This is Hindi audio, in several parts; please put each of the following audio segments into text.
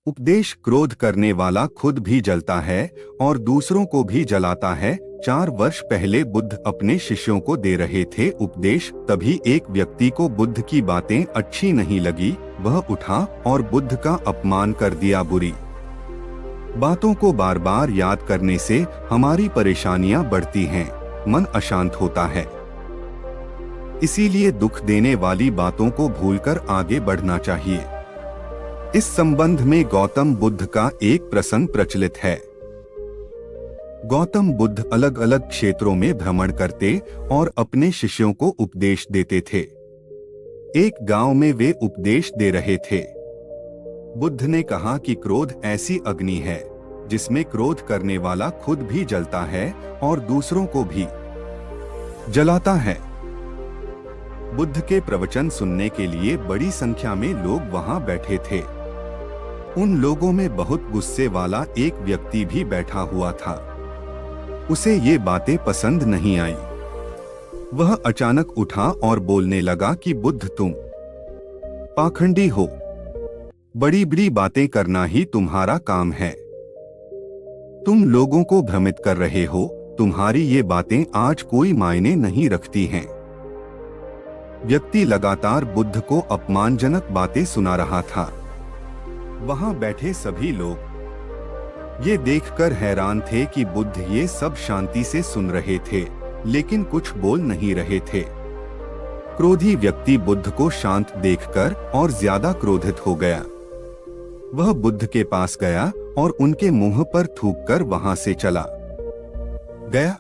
उपदेश क्रोध करने वाला खुद भी जलता है और दूसरों को भी जलाता है। 4 वर्ष पहले बुद्ध अपने शिष्यों को दे रहे थे उपदेश, तभी एक व्यक्ति को बुद्ध की बातें अच्छी नहीं लगी। वह उठा और बुद्ध का अपमान कर दिया। बुरी बातों को बार बार याद करने से हमारी परेशानियां बढ़ती हैं, मन अशांत होता है। इसीलिए दुख देने वाली बातों को भूलकर आगे बढ़ना चाहिए। इस संबंध में गौतम बुद्ध का एक प्रसंग प्रचलित है। गौतम बुद्ध अलग अलग क्षेत्रों में भ्रमण करते और अपने शिष्यों को उपदेश देते थे। एक गांव में वे उपदेश दे रहे थे। बुद्ध ने कहा कि क्रोध ऐसी अग्नि है जिसमें क्रोध करने वाला खुद भी जलता है और दूसरों को भी जलाता है। बुद्ध के प्रवचन सुनने के लिए बड़ी संख्या में लोग वहां बैठे थे। उन लोगों में बहुत गुस्से वाला एक व्यक्ति भी बैठा हुआ था। उसे ये बातें पसंद नहीं आई। वह अचानक उठा और बोलने लगा कि बुद्ध, तुम पाखंडी हो। बड़ी बड़ी बातें करना ही तुम्हारा काम है। तुम लोगों को भ्रमित कर रहे हो। तुम्हारी ये बातें आज कोई मायने नहीं रखती हैं। व्यक्ति लगातार बुद्ध को अपमानजनक बातें सुना रहा था। वहां बैठे सभी लोग ये देखकर हैरान थे कि बुद्ध ये सब शांति से सुन रहे थे, लेकिन कुछ बोल नहीं रहे थे। क्रोधी व्यक्ति बुद्ध को शांत देखकर और ज्यादा क्रोधित हो गया। वह बुद्ध के पास गया और उनके मुंह पर थूककर वहां से चला गया।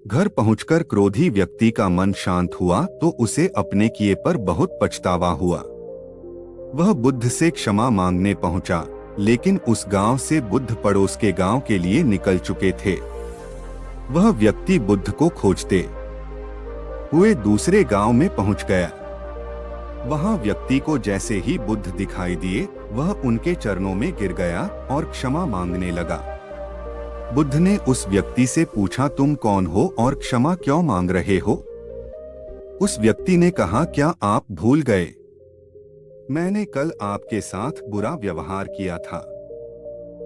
घर पहुंचकर क्रोधी व्यक्ति का मन शांत हुआ तो उसे अपने किए पर बहुत पछतावा हुआ। वह बुद्ध से क्षमा मांगने पहुंचा, लेकिन उस गांव से बुद्ध पड़ोस के गांव के लिए निकल चुके थे। वह व्यक्ति बुद्ध को खोजते हुए दूसरे गांव में पहुंच गया। वहां व्यक्ति को जैसे ही बुद्ध दिखाई दिए, वह उनके चरणों में गिर गया और क्षमा मांगने लगा। बुद्ध ने उस व्यक्ति से पूछा, तुम कौन हो और क्षमा क्यों मांग रहे हो? उस व्यक्ति ने कहा, क्या आप भूल गए? मैंने कल आपके साथ बुरा व्यवहार किया था,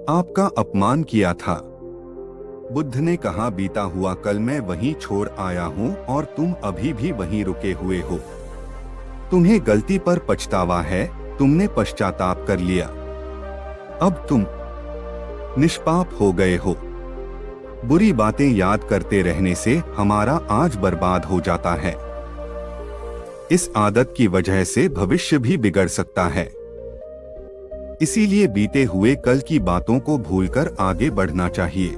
आपका अपमान किया था। बुद्ध ने कहा, बीता हुआ कल मैं वहीं छोड़ आया हूं और तुम अभी भी वहीं रुके हुए हो। तुम्हें गलती पर पछतावा है, तुमने पश्चाताप कर लिया। अब तुम निष्पाप हो गए हो। बुरी बातें याद करते रहने से हमारा आज बर्बाद हो जाता है। इस आदत की वजह से भविष्य भी बिगड़ सकता है। इसीलिए बीते हुए कल की बातों को भूलकर आगे बढ़ना चाहिए।